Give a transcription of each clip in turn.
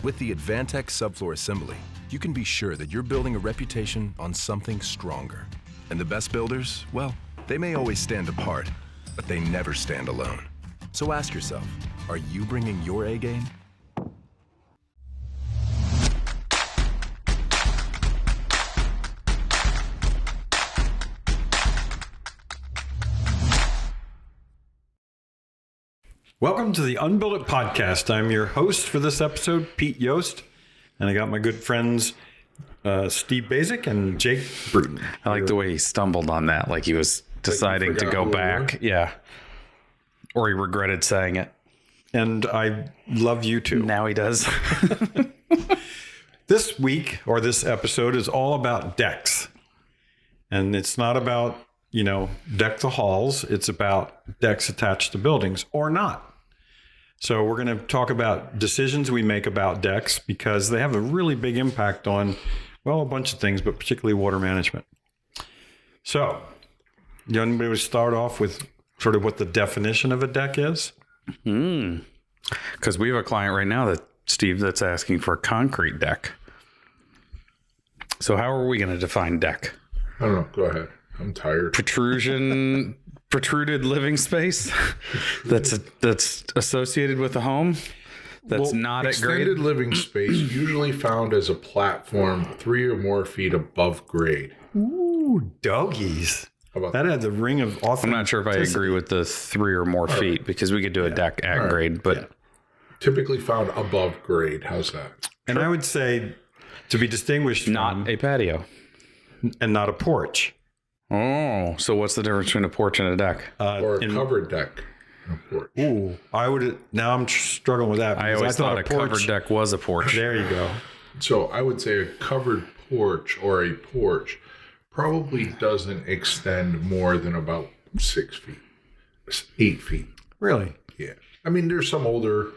With the Advantex subfloor assembly, you can be sure that you're building a reputation on something stronger. And the best builders, well, they may always stand apart, but they never stand alone. So ask yourself, are you bringing your A game? Welcome to the UnBuild It podcast. I'm your host for this episode, Pete Yost, and I got my good friends Steve Basic and Jake Bruton. I like the way he stumbled on that, like he was deciding to go back. Yeah. Or he regretted saying it. And I love you too. Now he does. This week, or this episode, is all about decks. And it's not about, deck the halls. It's about decks attached to buildings or not. So we're going to talk about decisions we make about decks because they have a really big impact on, well, a bunch of things, but particularly water management. So, anybody would start off with sort of what the definition of a deck is? Because we have a client right now that's asking for a concrete deck. So how are we going to define deck? I don't know. Go ahead. I'm tired. Protruded living space that's associated with a home that's not at grade. Extended living space usually found as a platform 3 or more feet above grade. Ooh, doggies. How about That had the ring of authenticity. I'm not sure if I agree with the 3 or more feet because we could do a deck at grade, but Typically found above grade. How's that? And I would say to be distinguished not from, a patio. and not a porch. Oh, so what's the difference between a porch and a deck? Or a covered deck. Ooh, now I'm struggling with that. I because always thought a porch, covered deck was a porch. There you go. So I would say a covered porch or a porch probably doesn't extend more than about 6 feet, 8 feet. Really? Yeah. I mean, there's some older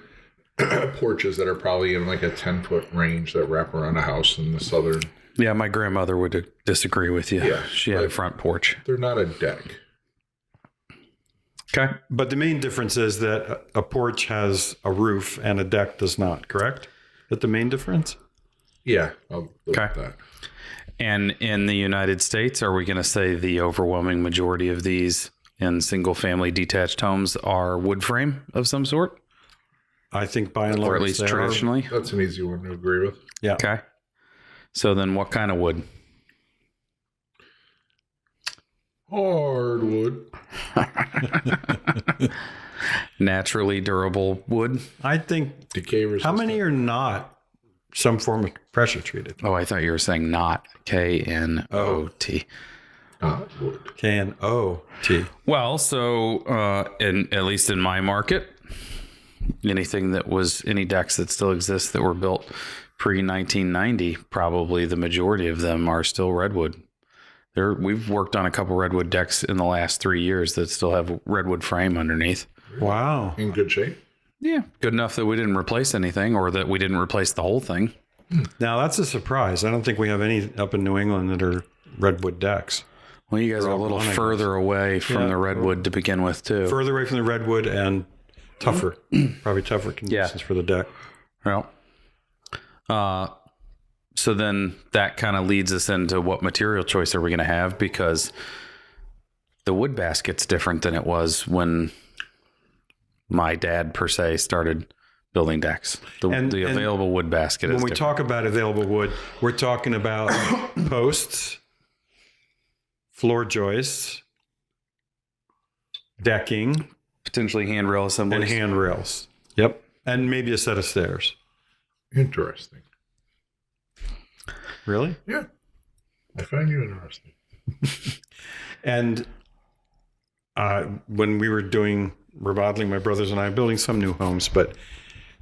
porches that are probably in like a 10-foot range that wrap around a house in the southern. Yeah, my grandmother would disagree with you. Yeah, she had a front porch. They're not a deck. Okay. But the main difference is that a porch has a roof and a deck does not, correct? Is that the main difference? Yeah, I'll look at that. And in the United States, are we going to say the overwhelming majority of these in single-family detached homes are wood frame of some sort? I think by and large, Or at least they are. traditionally? That's an easy one to agree with. Yeah. Okay. So then what kind of wood? Hardwood. Naturally durable wood? I think, Decay resistant. how many are not some form of pressure treated? Oh, I thought you were saying not. K-N-O-T. Wood. K-N-O-T. Well, so at least in my market, any decks that still exist that were built pre-1990, probably the majority of them are still redwood. We've worked on a couple redwood decks in the last 3 years that still have redwood frame underneath. Wow. In good shape. Yeah, good enough that we didn't replace anything or that we didn't replace the whole thing. Now, that's a surprise. I don't think we have any up in New England that are redwood decks. Well, you guys are a little further away from the redwood to begin with, too. Further away from the redwood and tougher. Probably tougher conditions for the deck. Well, so then that kind of leads us into what material choice are we going to have, because the wood basket's different than it was when my dad per se started building decks. The available wood basket is when we different. talk about available wood, we're talking about posts, floor joists, decking, potentially handrail and assemblies. handrails. Yep. And maybe a set of stairs. Interesting. Really? Yeah. I find you interesting. And when we were doing remodeling, my brothers and I building some new homes, but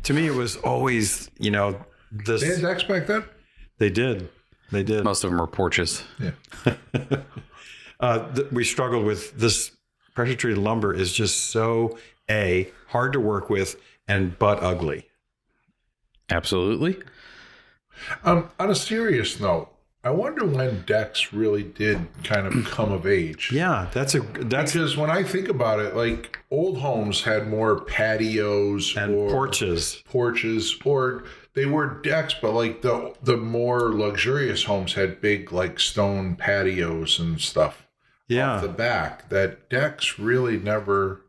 to me it was always, this. They had decks back then? They did. Most of them are porches. Yeah. We struggled with this. Pressure treated lumber is just so hard to work with and but ugly. Absolutely. On a serious note, I wonder when decks really did kind of come of age. Yeah, that's because when I think about it, like old homes had more patios and or porches, or they were decks, but like the more luxurious homes had big like stone patios and stuff. Yeah, off the back. That decks really never.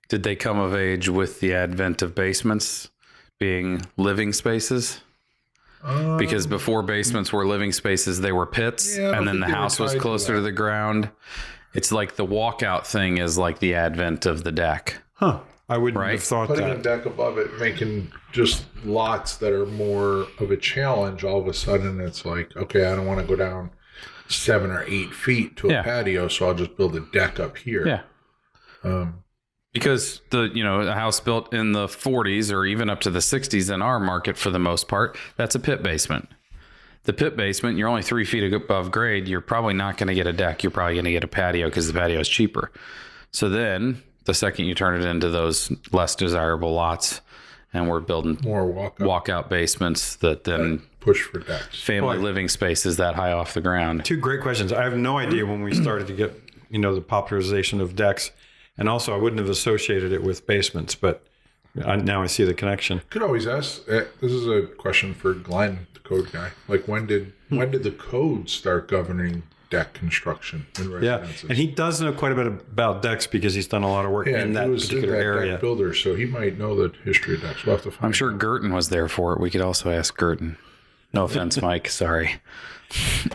Did they come of age with the advent of basements being living spaces? Because before basements were living spaces, they were pits, and then the house was closer to the ground. It's like the walkout thing is like the advent of the deck. Huh. I wouldn't have thought Putting that. a deck above it, making just lots that are more of a challenge, all of a sudden it's like, okay, I don't want to go down 7 or 8 feet to a patio, so I'll just build a deck up here. Yeah. Because a house built in the 40s or even up to the 60s in our market, for the most part, that's a pit basement. The pit basement, you're only 3 feet above grade. You're probably not going to get a deck. You're probably going to get a patio because the patio is cheaper. So then the second you turn it into those less desirable lots, and we're building more walkout basements that then push for decks. Family living spaces that high off the ground. 2 great questions. I have no idea when we started to get, the popularization of decks. And also, I wouldn't have associated it with basements, but now I see the connection. Could always ask. This is a question for Glenn, the code guy. Like, when did the code start governing deck construction in residences? Yeah, and he does know quite a bit about decks because he's done a lot of work in that particular area. Deck builder, so he might know the history of decks. We'll have to find I'm sure Girton was there for it. We could also ask Girton. No offense, Mike. Sorry.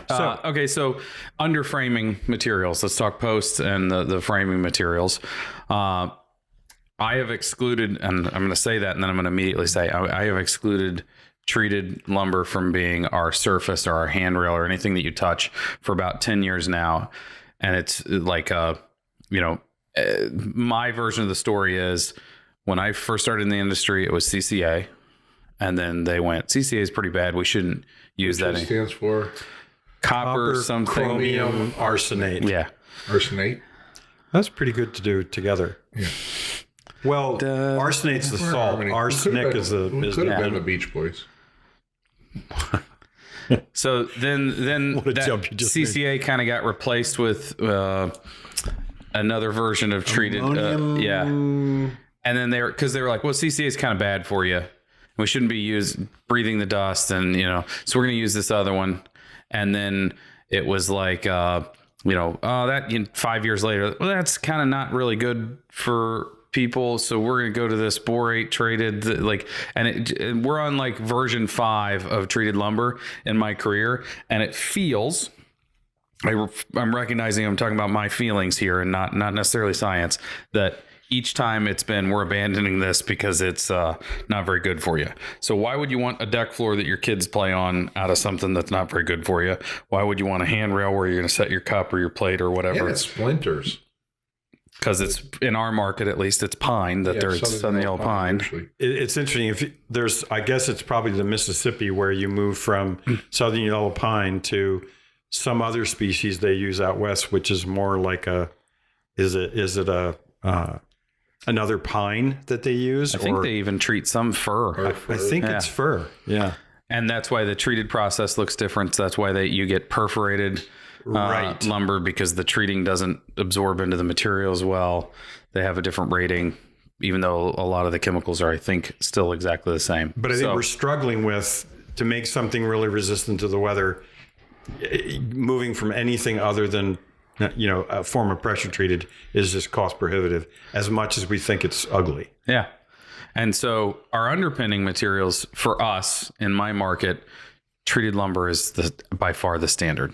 So under framing materials, let's talk posts and the framing materials. I have excluded, and I'm going to say that, and then I'm going to immediately say I have excluded treated lumber from being our surface or our handrail or anything that you touch for about 10 years now. And it's like, my version of the story is when I first started in the industry, it was CCA. And then they went, CCA is pretty bad. We shouldn't use that. It stands for copper something. Chromium arsenate. Yeah. Arsenate. That's pretty good to do together. Yeah. Well, arsenate's the salt. Arsenic is the... Could have been the Beach Boys. So then that CCA kind of got replaced with another version of treated. And then they were like, well, CCA is kind of bad for you. We shouldn't be breathing the dust, and so we're going to use this other one. And then it was like, 5 years later, well, that's kind of not really good for people, so we're going to go to this borate treated, and we're on like version 5 of treated lumber in my career, and it feels. I'm recognizing I'm talking about my feelings here and not necessarily science, that each time it's been, we're abandoning this because it's not very good for you. So why would you want a deck floor that your kids play on out of something that's not very good for you? Why would you want a handrail where you're going to set your cup or your plate or whatever? Yeah, it splinters. Because it's, in our market at least, it's pine, there's Southern Yellow Pine. It's interesting. I guess it's probably the Mississippi where you move from Southern Yellow Pine to some other species they use out west, which is more like another pine that they use? I think they even treat some fur. I think it's fur. Yeah. And that's why the treated process looks different. That's why you get perforated lumber, because the treating doesn't absorb into the material as well. They have a different rating, even though a lot of the chemicals are, I think, still exactly the same. But I think we're struggling to make something really resistant to the weather, moving from anything other than a form of pressure treated is just cost prohibitive as much as we think it's ugly. Yeah. And so our underpinning materials for us in my market, treated lumber is by far the standard.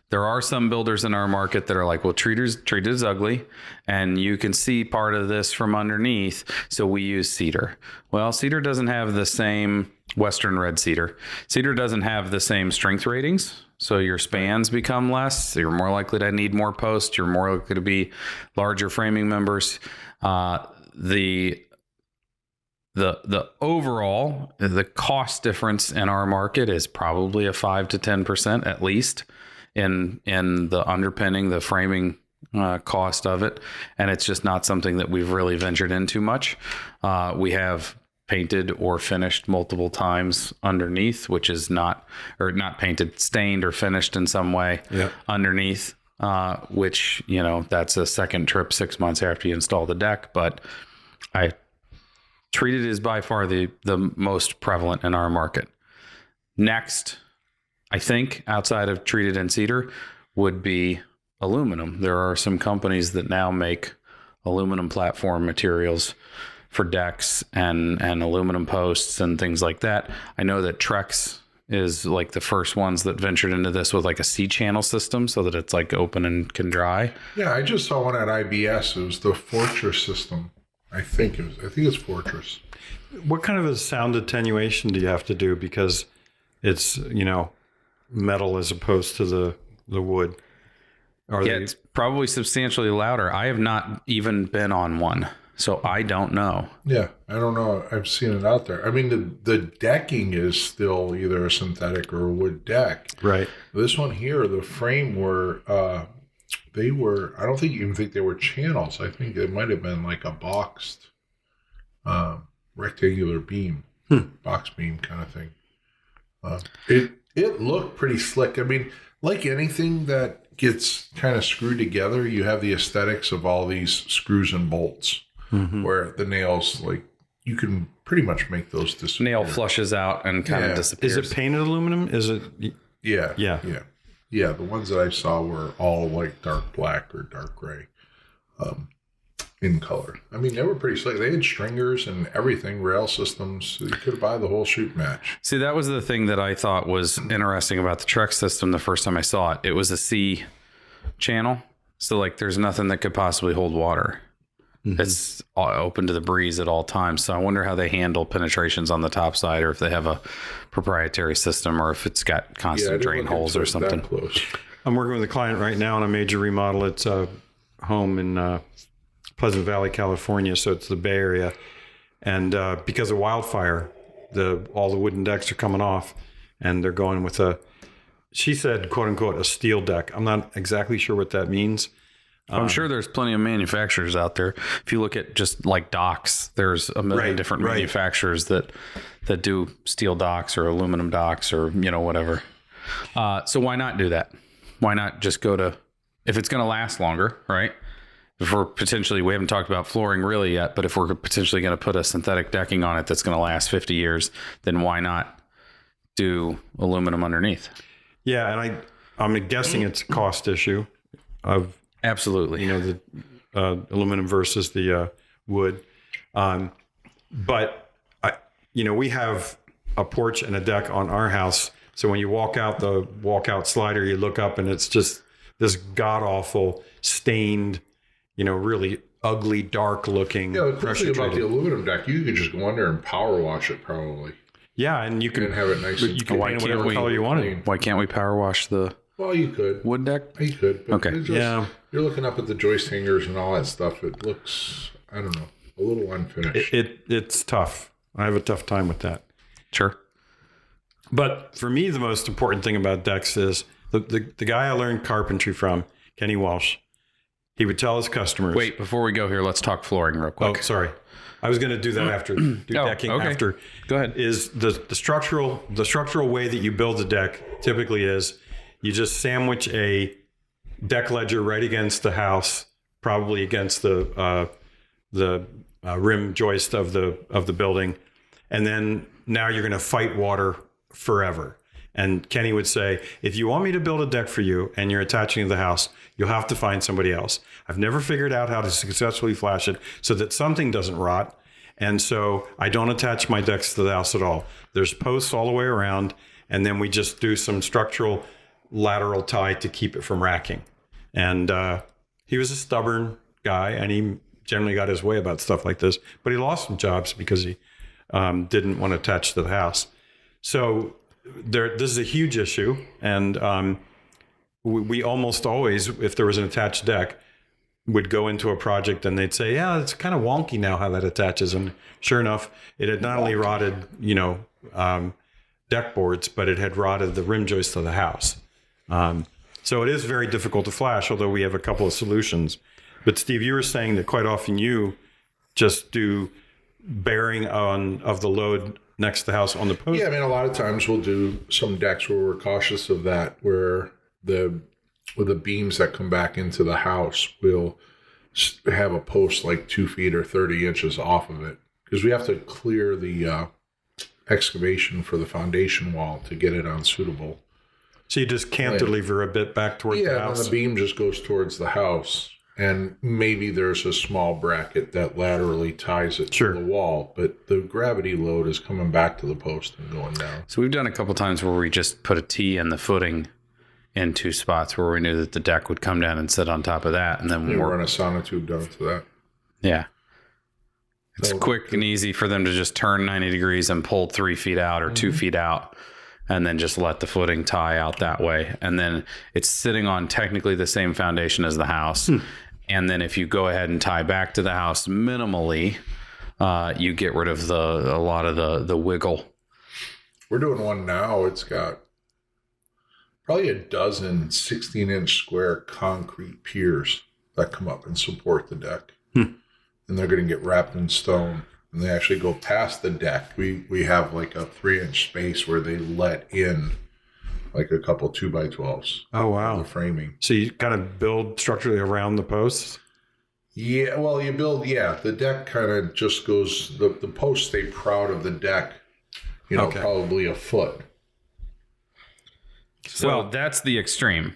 There are some builders in our market that are like, well, treated is ugly, and you can see part of this from underneath, so we use cedar. Well, cedar doesn't have the same Western red cedar. Cedar doesn't have the same strength ratings, so your spans become less. You're more likely to need more posts. You're more likely to be larger framing members. The overall, the cost difference in our market is probably a 5 to 10% at least in the underpinning, the framing cost of it. And it's just not something that we've really ventured into much. We have painted or finished multiple times underneath, which is not painted, stained or finished in some way underneath, which, that's a second trip 6 months after you install the deck. But treated is by far the most prevalent in our market. Next, I think, outside of treated and cedar, would be aluminum. There are some companies that now make aluminum platform materials for decks and aluminum posts and things like that. I know that Trex is like the first ones that ventured into this with like a C-channel system so that it's like open and can dry. Yeah, I just saw one at IBS. It was the Fortress system. I think it's Fortress. What kind of a sound attenuation do you have to do? Because it's, metal as opposed to the wood. It's probably substantially louder. I have not even been on one, so I don't know. Yeah, I don't know. I've seen it out there. I mean, the decking is still either a synthetic or a wood deck. Right. This one here, the frame were, I don't even think they were channels. I think it might have been like a boxed rectangular beam, box beam kind of thing. It looked pretty slick. I mean, like anything that gets kind of screwed together, you have the aesthetics of all these screws and bolts, where the nails, like, you can pretty much make those disappear. Nail flushes out and kind of disappears. Is it painted aluminum? Is it? Yeah. The ones that I saw were all like dark black or dark gray in color. I mean, they were pretty slick. They had stringers and everything, rail systems. So you could buy the whole shoot match. See, that was the thing that I thought was interesting about the Trex system the first time I saw it. It was a C channel. So like there's nothing that could possibly hold water. It's open to the breeze at all times. So I wonder how they handle penetrations on the top side, or if they have a proprietary system, or if it's got constant drain holes or something. I'm working with a client right now on a major remodel. It's a home in Pleasant Valley, California. So it's the Bay Area. And because of wildfire, all the wooden decks are coming off, and they're going with she said, quote unquote, a steel deck. I'm not exactly sure what that means. I'm sure there's plenty of manufacturers out there. If you look at just like docks, there's a million different manufacturers that do steel docks or aluminum docks or, whatever. So why not do that? Why not just go to, if it's going to last longer, right? If we haven't talked about flooring really yet, but if we're potentially going to put a synthetic decking on it that's going to last 50 years, then why not do aluminum underneath? Yeah. And I'm guessing it's a cost issue of, absolutely, the aluminum versus the wood. But we have a porch and a deck on our house. So when you walk out the walkout slider, you look up and it's just this god awful stained, really ugly, dark looking. Yeah, the cool thing about the aluminum deck, you could just go under and power wash it probably. Yeah, and you can have it nice. You can paint whatever color you want it. Why can't we power wash the? Well, you could. Wood deck? You could. But okay. You're looking up at the joist hangers and all that stuff. It looks, I don't know, a little unfinished. It's tough. I have a tough time with that. Sure. But for me, the most important thing about decks is the guy I learned carpentry from, Kenny Walsh, he would tell his customers. Wait, before we go here, let's talk flooring real quick. Oh, sorry. I was going to do that after. Decking after. Go ahead. Is the structural way that you build a deck typically is you just sandwich a deck ledger right against the house, probably against the rim joist of the building, and then now you're going to fight water forever. And Kenny would say, if you want me to build a deck for you and you're attaching to the house, you'll have to find somebody else. I've never figured out how to successfully flash it so that something doesn't rot. And so I don't attach my decks to the house at all. There's posts all the way around, and then we just do some structural lateral tie to keep it from racking. And he was a stubborn guy, and he generally got his way about stuff like this. But he lost some jobs because he didn't want to attach to the house. So this is a huge issue, and we almost always, if there was an attached deck, would go into a project and they'd say, yeah, it's kind of wonky now how that attaches. And sure enough, it had not only rotted, deck boards, but it had rotted the rim joist of the house. So it is very difficult to flash, although we have a couple of solutions. But Steve, you were saying that quite often you just do bearing of the load next to the house on the post? Yeah, I mean, a lot of times we'll do some decks where we're cautious of that, where the beams that come back into the house will have a post like 2 feet or 30 inches off of it, because we have to clear the excavation for the foundation wall to get it on suitable. So you just cantilever a bit back towards the house? Yeah, and the beam just goes towards the house. And maybe there's a small bracket that laterally ties it to the wall, but the gravity load is coming back to the post and going down. So we've done a couple times where we just put a T in the footing in 2 spots where we knew that the deck would come down and sit on top of that. And then we run a sonotube down to that. Yeah. It's quick and easy for them to just turn 90 degrees and pull 3 feet out or 2 feet out, and then just let the footing tie out that way. And then it's sitting on technically the same foundation as the house. And then if you go ahead and tie back to the house minimally, you get rid of a lot of the wiggle. We're doing one now. It's got probably a dozen 16-inch square concrete piers that come up and support the deck. And they're going to get wrapped in stone. And they actually go past the deck. We have like a 3-inch space where they let in like a couple 2x12s. Oh, wow. The framing. So you kind of build structurally around the posts? Yeah, well, you build, the deck kind of just goes, the posts stay proud of the deck, probably a foot. So that's the extreme.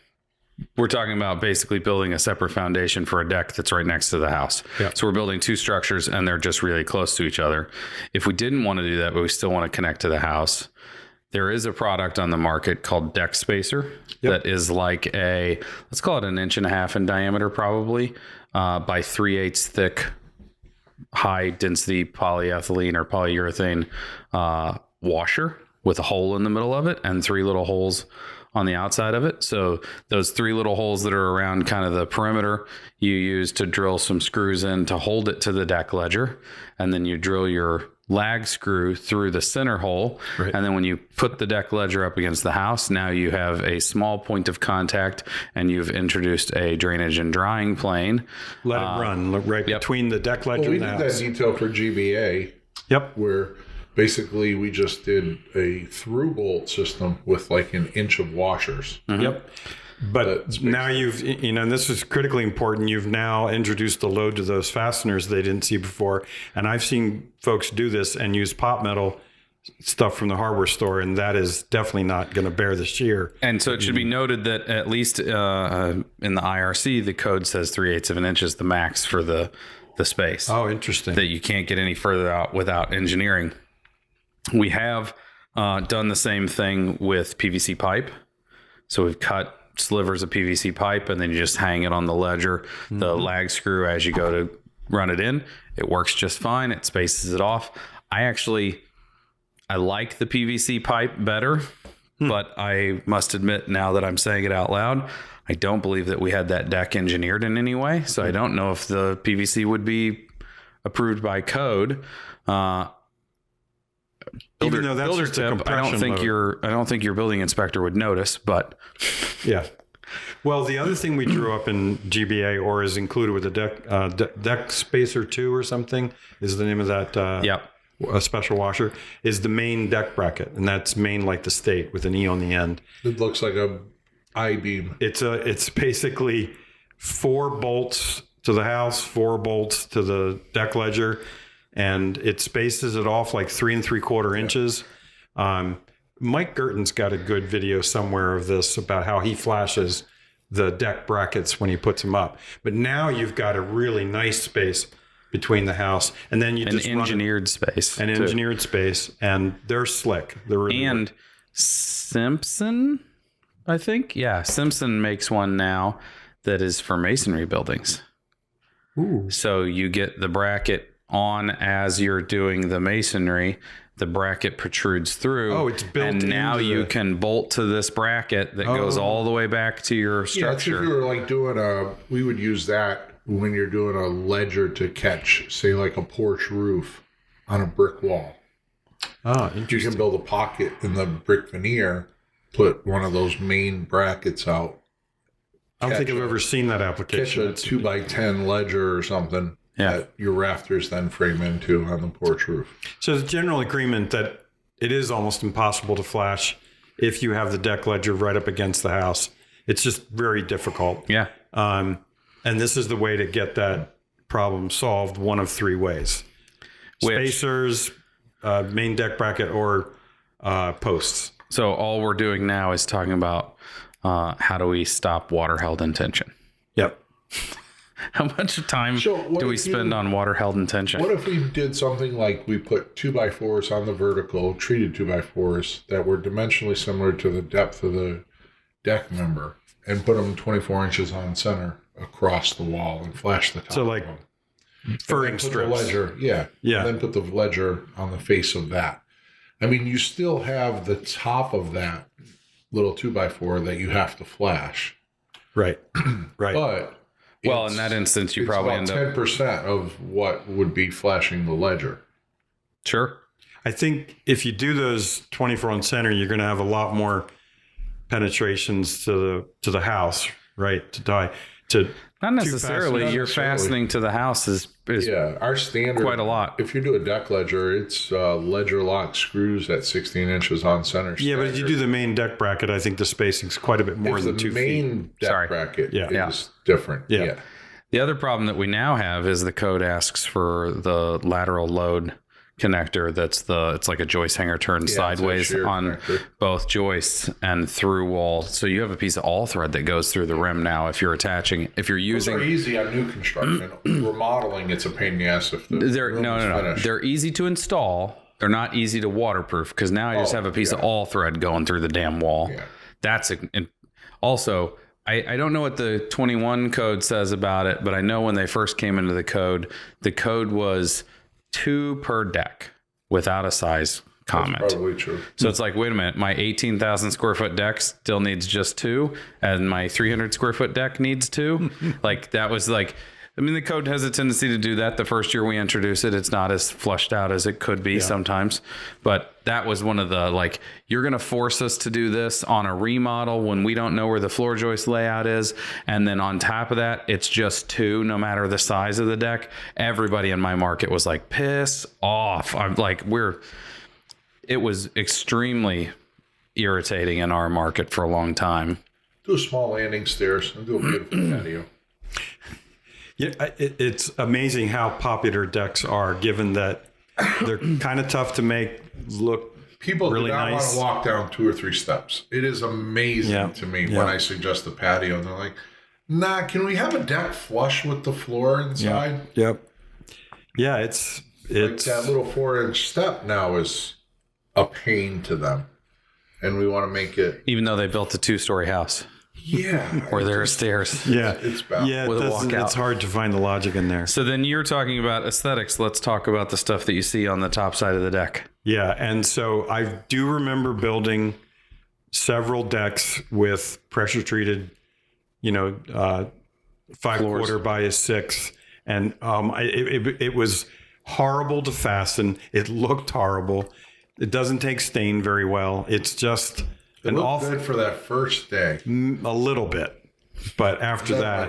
We're talking about basically building a separate foundation for a deck that's right next to the house. Yeah. So we're building 2 structures and they're just really close to each other. If we didn't want to do that, but we still want to connect to the house, there is a product on the market called Deck Spacer that is like let's call it 1.5 inches in diameter, probably by 3/8 thick, high density polyethylene or polyurethane washer with a hole in the middle of it and 3 little holes on the outside of it. So those 3 little holes that are around kind of the perimeter, you use to drill some screws in to hold it to the deck ledger. And then you drill your lag screw through the center hole. Right. And then when you put the deck ledger up against the house, now you have a small point of contact and you've introduced a drainage and drying plane. Let it run between the deck ledger and the house. We did that detail for GBA. Yep. Where basically we just did a through bolt system with like 1 inch of washers. Yep. But now you've, and this is critically important, you've now introduced the load to those fasteners they didn't see before. And I've seen folks do this and use pop metal stuff from the hardware store, and that is definitely not going to bear the shear. And so it should be noted that at least in the IRC, the code says 3/8 of an inch is the max for the space. Oh, interesting. That you can't get any further out without engineering. We have done the same thing with PVC pipe. So we've cut slivers of PVC pipe and then you just hang it on the ledger, the lag screw as you go to run it in. It works just fine. It spaces it off. I like the PVC pipe better, but I must admit now that I'm saying it out loud, I don't believe that we had that deck engineered in any way. So I don't know if the PVC would be approved by code. Even though that's just a compression I don't think your building inspector would notice, but yeah. Well, the other thing we drew up in GBA or is included with the deck spacer 2 or something is the name of that. A special washer is the main deck bracket, and that's main like the state with an E on the end. It looks like a I-beam. It's basically 4 bolts to the house, 4 bolts to the deck ledger. And it spaces it off like 3 3/4 inches. Mike Gerton's got a good video somewhere of this about how he flashes the deck brackets when he puts them up. But now you've got a really nice space between the house, and then you just engineered space, and they're slick. They're really and Simpson, I think, Simpson makes one now that is for masonry buildings. Ooh. So you get the bracket on as you're doing the masonry, the bracket protrudes through. Oh, it's built and now you can bolt to this bracket that goes all the way back to your structure. Yeah, if you were like doing we would use that when you're doing a ledger to catch, say, like a porch roof on a brick wall. Oh, interesting. You can build a pocket in the brick veneer, put one of those main brackets out. I don't think I've ever seen that application. Catch a 2x10 ledger or something, that your rafters then frame into on the porch roof. So the general agreement that it is almost impossible to flash if you have the deck ledger right up against the house. It's just very difficult. Yeah. And this is the way to get that problem solved, one of three ways. Spacers, main deck bracket, or posts. So all we're doing now is talking about how do we stop water held in tension. Yep. How much time do we spend on water held in tension? What if we did something like we put 2x4s on the vertical, treated 2x4s that were dimensionally similar to the depth of the deck member, and put them 24 inches on center across the wall and flash the top? So like furring strips. The ledger, yeah. And then put the ledger on the face of that. I mean, you still have the top of that little 2x4 that you have to flash. Right. Right. But well, in that instance, you probably end up 10% of what would be flashing the ledger. Sure. I think if you do those 24 on center, you're going to have a lot more penetrations to the house, right? To die to not necessarily. Your fastening to the house is our standard quite a lot. If you do a deck ledger, it's ledger lock screws at 16 inches on center. Yeah, but if you do the main deck bracket, I think the spacing's quite a bit more than 2 feet. The main deck bracket is different. Yeah. The other problem that we now have is the code asks for the lateral load connector. It's like a joist hanger turned sideways on both joists and through wall. So you have a piece of all thread that goes through the rim now. If you're using, those are easy on new construction. Remodeling, it's a pain in the ass if the room is finished. They're easy to install. They're not easy to waterproof because now I just have a piece of all thread going through the damn wall. Yeah. That's also. I don't know what the 21 code says about it, but I know when they first came into the code was 2 per deck without a size comment. That's probably true. So it's like, wait a minute, my 18,000 square foot deck still needs just 2 and my 300 square foot deck needs 2. Like that was like, I mean, the code has a tendency to do that the first year we introduce it. It's not as flushed out as it could be sometimes, but that was one of the, like, you're going to force us to do this on a remodel when we don't know where the floor joist layout is. And then on top of that, it's just 2, no matter the size of the deck. Everybody in my market was like, piss off. I'm like, it was extremely irritating in our market for a long time. Do a small landing stairs and do a beautiful patio. Yeah, it's amazing how popular decks are, given that they're kind of tough to make look People really do not nice. want to walk down 2 or 3 steps. It is amazing to me when I suggest a patio, and they're like, nah, can we have a deck flush with the floor inside? Yep. Yeah, it's like that little 4-inch step now is a pain to them. And we want to make it... Even though they built a 2-story house. Yeah. Where there are stairs. Yeah. It's bad. Yeah, with a walkout. It's hard to find the logic in there. So then you're talking about aesthetics. Let's talk about the stuff that you see on the top side of the deck. Yeah, and so I do remember building several decks with pressure treated, 5/4 by a 6, and it was horrible to fasten. It looked horrible. It doesn't take stain very well. It's just It looked good for that first day. A little bit, but after that,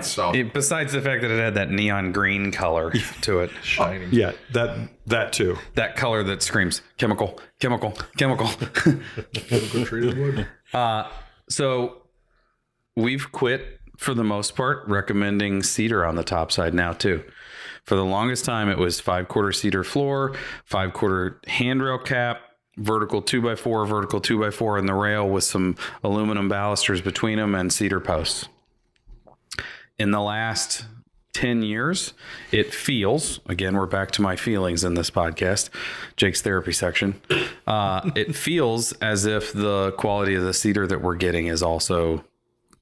Besides the fact that it had that neon green color to it. Shining. yeah, that too. That color that screams chemical. Chemical treated wood. So we've quit, for the most part, recommending cedar on the top side now too. For the longest time, it was 5/4 cedar floor, 5/4 handrail cap, vertical 2x4, vertical 2x4 in the rail with some aluminum balusters between them and cedar posts. In the last 10 years, it feels, again, we're back to my feelings in this podcast, Jake's therapy section. It feels as if the quality of the cedar that we're getting is also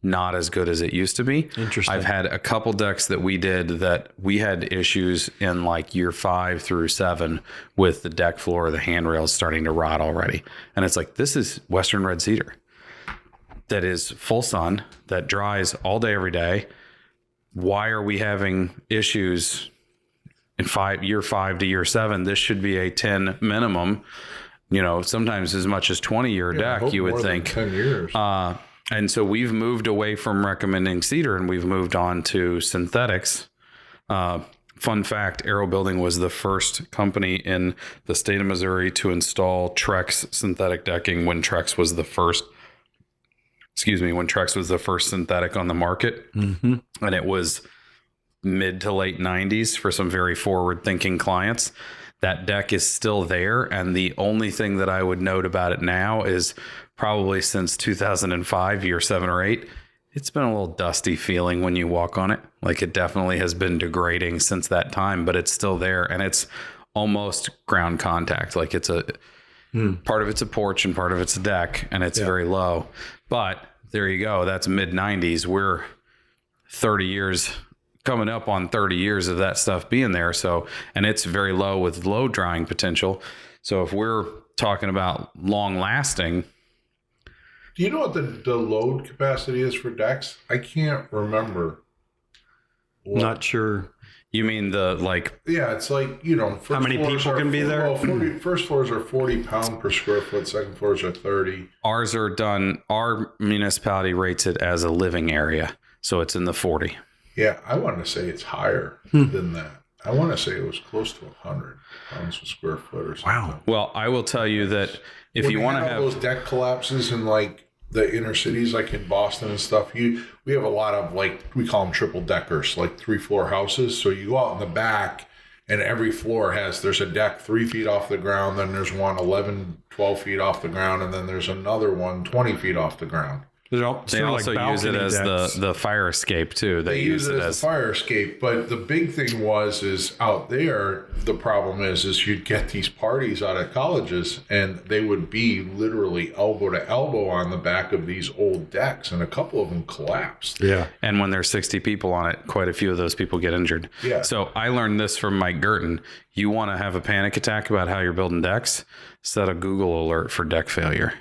not as good as it used to be. Interesting. I've had a couple decks that we did that we had issues in like year 5 through 7 with the deck floor, the handrails starting to rot already. And it's like, this is Western red cedar that is full sun, that dries all day, every day. Why are we having issues in year 5 to year 7? This should be a 10 minimum, sometimes as much as 20-year deck, you would think. 10 years. And so we've moved away from recommending cedar and we've moved on to synthetics. fun fact, Aero Building was the first company in the state of Missouri to install Trex synthetic decking when Trex was the first synthetic on the market. Mm-hmm. And it was mid to late 90s for some very forward thinking clients. That deck is still there. And the only thing that I would note about it now is probably since 2005, year 7 or 8, it's been a little dusty feeling when you walk on it. Like it definitely has been degrading since that time, but it's still there. And it's almost ground contact. Like it's part of it's a porch and part of it's a deck, and it's very low. But there you go. That's mid 90s. We're 30 years coming up on 30 years of that stuff being there. So, and it's very low with low drying potential. So if we're talking about long lasting, do you know what the load capacity is for decks? I can't remember. Not sure. You mean the like? Yeah, it's like, you know, how many people can be there? Well, first floors are 40 pounds per square foot. Second floors are 30. Ours are done. Our municipality rates it as a living area, so it's in the 40. Yeah, I want to say it's higher than that. I want to say it was close to 100 pounds per square foot or something. Wow. Well, I will tell you that if you want to have those deck collapses in like the inner cities, like in Boston and stuff, we have a lot of, like, we call them triple deckers, like 3-floor houses. So you go out in the back and every floor there's a deck 3 feet off the ground. Then there's one 11, 12 feet off the ground. And then there's another one 20 feet off the ground. They also use it as the fire escape too. They use it as the fire escape. But the big thing is out there, the problem is you'd get these parties out of colleges and they would be literally elbow to elbow on the back of these old decks, and a couple of them collapsed. Yeah. And when there's 60 people on it, quite a few of those people get injured. Yeah. So I learned this from Mike Girton. You want to have a panic attack about how you're building decks? Set a Google alert for deck failure.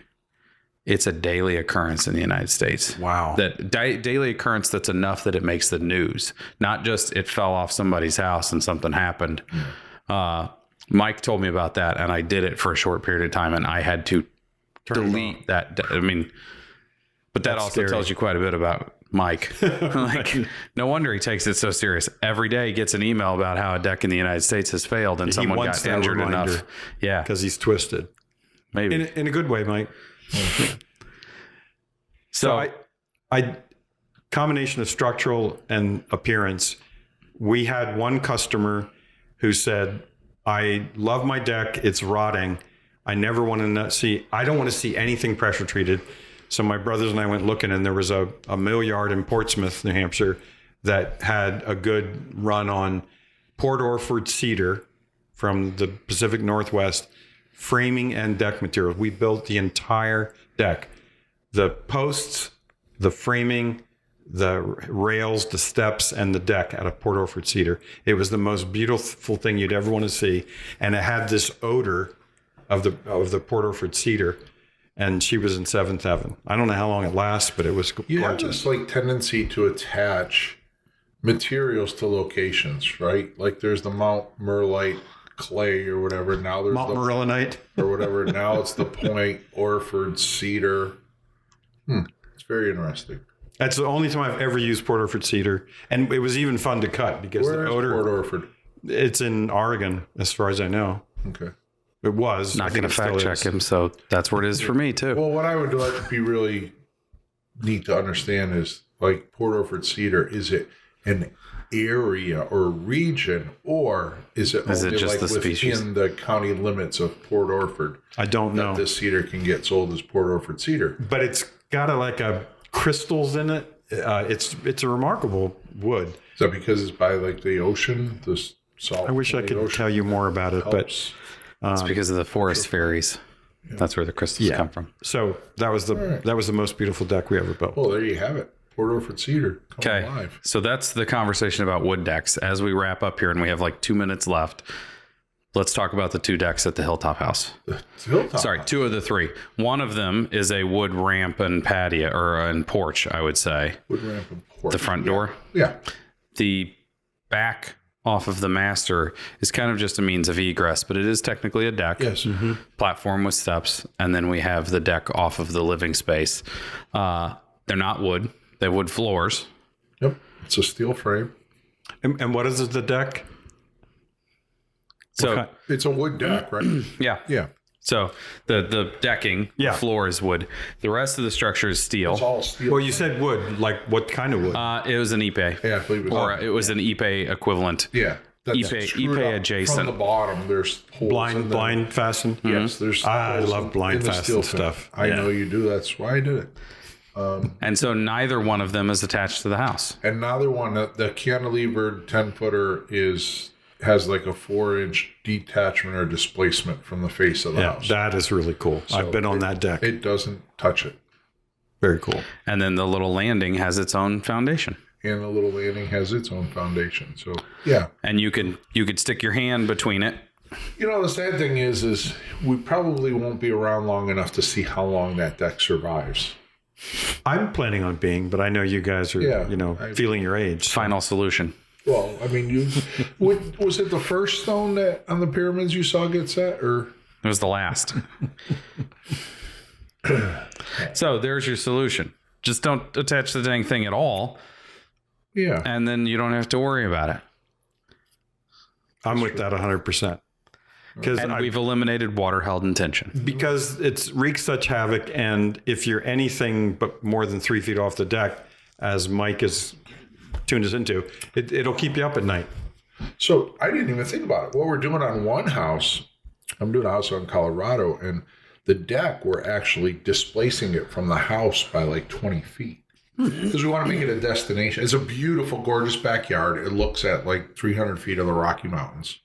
It's a daily occurrence in the United States. Wow. That daily occurrence that's enough that it makes the news, not just it fell off somebody's house and something happened. Mike told me about that, and I did it for a short period of time, and I had to delete that. I mean, but that also tells you quite a bit about Mike. Like, no wonder he takes it so serious. Every day he gets an email about how a deck in the United States has failed and someone got injured enough. Yeah. Because he's twisted. Maybe. In a good way, Mike. So I combination of structural and appearance. We had one customer who said, I love my deck. It's rotting. I never want to I don't want to see anything pressure treated. So my brothers and I went looking, and there was a mill yard in Portsmouth, New Hampshire, that had a good run on Port Orford cedar from the Pacific Northwest, framing and deck material. We built the entire deck. The posts, the framing, the rails, the steps, and the deck out of Port Orford cedar. It was the most beautiful thing you'd ever want to see. And it had this odor of the Port Orford cedar. And she was in 7th Heaven. I don't know how long it lasts, but it was gorgeous. You have this like tendency to attach materials to locations, right? Like there's the Mount Merlite clay or whatever. Now there's Mount Marillenite or whatever. Now it's the Point Orford cedar. It's very interesting. That's the only time I've ever used Port Orford cedar, and it was even fun to cut because Where the is odor. Port Orford? It's in Oregon, as far as I know. Okay. It was. Not going to fact check him, so that's where it is for me too. Well, what I would like to be really neat to understand is, like, Port Orford cedar, is it an area or region, or is it only just like the within species? the county limits of Port Orford? I don't know. That this cedar can get sold as Port Orford cedar. But it's got a crystals in it. It's a remarkable wood. Is that because it's by like the ocean, the salt? I wish I could tell you more about it, but It's because of the forest fairies. Yeah. That's where the crystals come from. So that was the most beautiful deck we ever built. Well, there you have it. Port Orford cedar. Okay. Alive. So that's the conversation about wood decks. As we wrap up here, and we have like 2 minutes left, let's talk about the 2 decks at the Hilltop House. Sorry, 2 of the 3. One of them is a wood ramp and patio, or and porch, I would say. Wood ramp and porch. The front door. Yeah. The back off of the master is kind of just a means of egress, but it is technically a deck. Yes. Mm-hmm. Platform with steps, and then we have the deck off of the living space. They're not wood. They have wood floors. Yep. It's a steel frame. And what is the deck? So It's a wood deck, right? yeah. Yeah. So the decking, Yeah. the floor is wood. The rest of the structure is steel. It's all steel. Well, you said wood. Like what kind of wood? It was an Ipe. Yeah, I believe it was. Or it was an Ipe equivalent. Yeah. Ipe screwed up adjacent. From the bottom, there's holes in blind fasten. Yes, there's. I holes love in blind the steel fasten fin. stuff. I Yeah. know you do. That's why I did it. And so neither one of them is attached to the house. And another one, the cantilevered 10-footer has like a 4-inch detachment or displacement from the face of the Yeah, house. that is really cool. I've been on that deck. It doesn't touch it. Very cool. And then the little landing has its own foundation. And the little landing has its own foundation. So yeah. And you could stick your hand between it. You know, the sad thing is we probably won't be around long enough to see how long that deck survives. I'm planning on being, but I know you guys are, Yeah, feeling your age. Final solution. Well, I mean, was it the first stone that on the pyramids you saw get set, or It was the last. So there's your solution. Just don't attach the dang thing at all, yeah? and then you don't have to worry about it. I'm with that 100%. And we've eliminated water held in tension. Because it's wreaks such havoc, and if you're anything but more than 3 feet off the deck, as Mike has tuned us into, it'll keep you up at night. So I didn't even think about it. What we're doing on one house, I'm doing a house on Colorado, and the deck, we're actually displacing it from the house by like 20 feet. Because we want to make it a destination. It's a beautiful, gorgeous backyard. It looks at like 300 feet of the Rocky Mountains.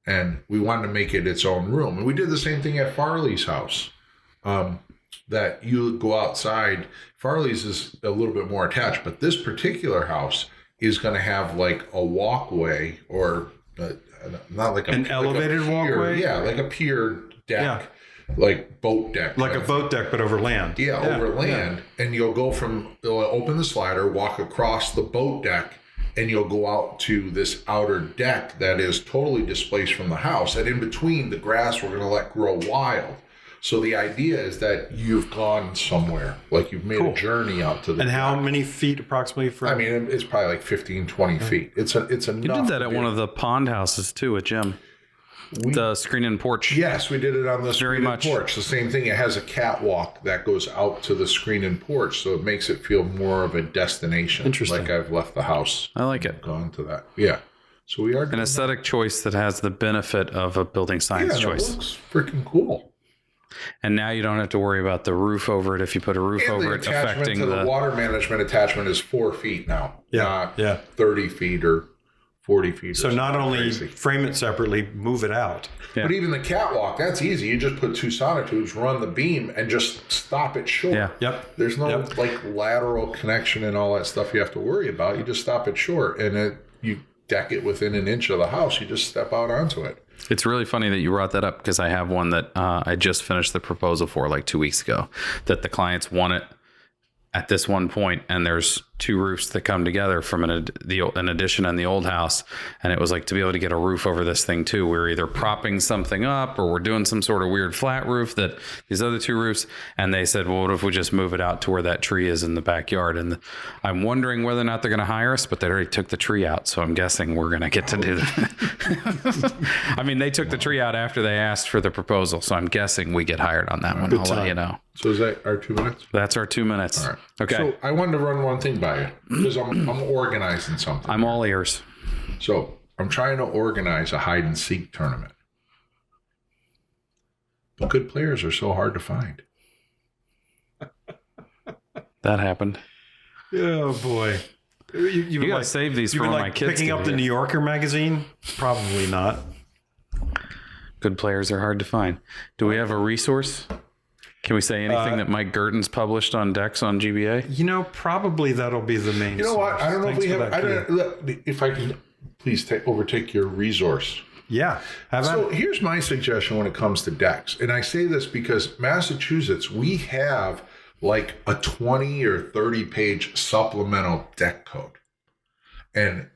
And we wanted to make it its own room. And we did the same thing at Farley's house. That you go outside. Farley's is a little bit more attached, but this particular house is going to have like a walkway or not like An elevated pier. walkway? Yeah, like a pier deck, like boat deck. Like a boat deck, but over land. Yeah, over land. And you'll go you'll open the slider, walk across the boat deck, and you'll go out to this outer deck that is totally displaced from the house. And in between, the grass we're going to let grow wild. So the idea is that you've gone somewhere, like you've made a journey out to the And deck. how many feet approximately from? I mean, it's probably like 15, 20 feet. It's enough. You did that at one of the pond houses too at Jim. The screen and porch. Yes, we did it on the Very screen much. and porch. The same thing. It has a catwalk that goes out to the screen and porch, so it makes it feel more of a destination. Interesting. Like I've left the house. I like it. Gone to that. Yeah. So we are An aesthetic choice that has the benefit of a building science and it choice. looks freaking cool. And now you don't have to worry about the roof over it if you put a roof And over the it attachment affecting to the water management attachment is 4 feet now. Not 30 feet or 40 feet. So or not something only crazy. frame it separately, move it out. Yeah. But even the catwalk, that's easy. You just put 2 sonotubes, run the beam, and just stop it short. Yeah. Yep. There's no Yep. like lateral connection and all that stuff you have to worry about. You just stop it short, and you deck it within an inch of the house. You just step out onto it. It's really funny that you brought that up because I have one that I just finished the proposal for like 2 weeks ago that the clients want it at this one point, and there's 2 roofs that come together from an addition in the old house, and it was like to be able to get a roof over this thing too. We're either propping something up or we're doing some sort of weird flat roof that these other 2 roofs, and they said, well, what if we just move it out to where that tree is in the backyard? And I'm wondering whether or not they're going to hire us, but they already took the tree out, so I'm guessing we're going to get to do that. I mean, they took the tree out after they asked for the proposal, so I'm guessing we get hired on that one. I'll let you know. So is that our 2 minutes? That's our 2 minutes. All right. Okay. So I wanted to run one thing by you because I'm organizing something. I'm all ears. So I'm trying to organize a hide and seek tournament. But good players are so hard to find. That happened. Oh boy. You got to save these for when my kids picking get up the here. New Yorker magazine? Probably not. Good players are hard to find. Do we have a resource? Can we say anything that Mike Gurton's published on decks on GBA? Probably that'll be the main. You know what? I don't know if we have. Thanks for that, If I can, please overtake your resource. Yeah. So here's my suggestion when it comes to decks, and I say this because Massachusetts, we have like a 20 or 30 page supplemental deck code, and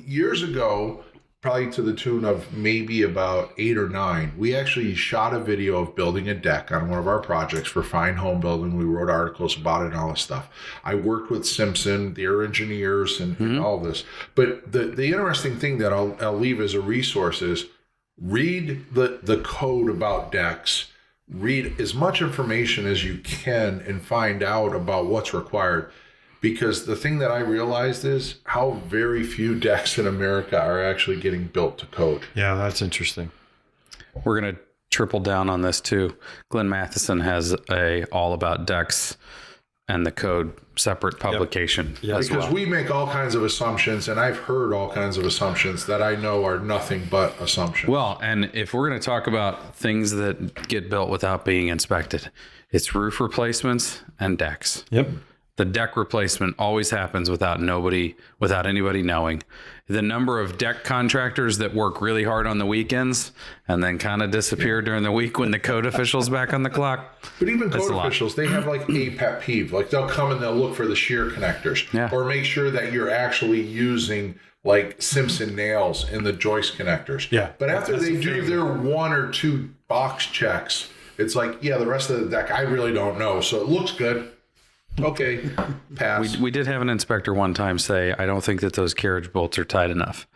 years ago, probably to the tune of maybe about 8 or 9, we actually shot a video of building a deck on one of our projects for Fine Home Building. We wrote articles about it and all this stuff. I worked with Simpson, their engineers, and all this. But the interesting thing that I'll leave as a resource is read the code about decks, read as much information as you can and find out about what's required. Because the thing that I realized is how very few decks in America are actually getting built to code. Yeah, that's interesting. We're going to triple down on this too. Glenn Matheson has a all about decks and the code separate publication as because well. we make all kinds of assumptions, and I've heard all kinds of assumptions that I know are nothing but assumptions. Well, and if we're going to talk about things that get built without being inspected, it's roof replacements and decks. Yep. The deck replacement always happens without anybody knowing. The number of deck contractors that work really hard on the weekends and then kind of disappear during the week when the code official's back on the clock. But even code officials, they have like a pet peeve. Like they'll come and they'll look for the shear connectors or make sure that you're actually using like Simpson nails in the joist connectors. Yeah. But after they do their 1 or 2 box checks, it's like, yeah, the rest of the deck, I really don't know. So it looks good. Okay, pass. We did have an inspector one time say, I don't think that those carriage bolts are tight enough.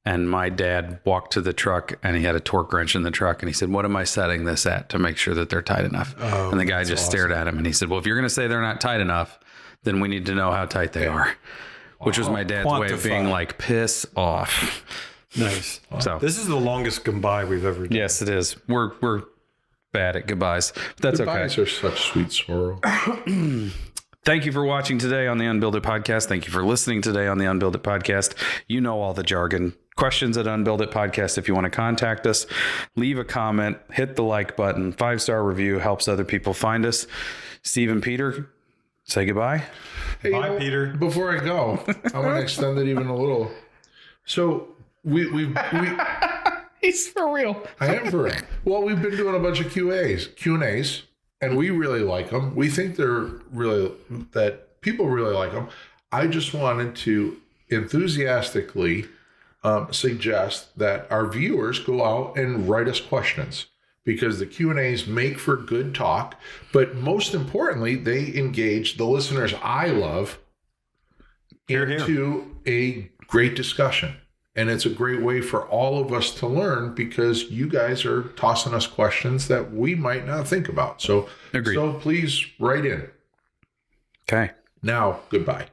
And my dad walked to the truck and he had a torque wrench in the truck. And he said, what am I setting this at to make sure that they're tight enough? And the guy just stared at him and he said, well, if you're going to say they're not tight enough, then we need to know how tight they are. Which was my dad's way of being like, piss off. Nice. So this is the longest goodbye we've ever done. yes, it is. We're bad at goodbyes. But that's Goodbyes are such sweet sorrow. Thank you for watching today on the UnBuild It Podcast. Thank you for listening today on the UnBuild It Podcast. You know all the jargon. Questions at UnBuild It Podcast. If you want to contact us, leave a comment, hit the like button. 5-star review helps other people find us. Steve and Peter, say goodbye. Hey, Bye, Peter. Before I go, I want to extend it even a little. So we He's for real. I am for it. Well, we've been doing a bunch of Q&As, and we really like them. We think that people really like them. I just wanted to enthusiastically suggest that our viewers go out and write us questions, because the Q&As make for good talk, but most importantly, they engage the listeners I love into a great discussion. And it's a great way for all of us to learn, because you guys are tossing us questions that we might not think about. So, Agreed. So please write in. Okay. Now, goodbye.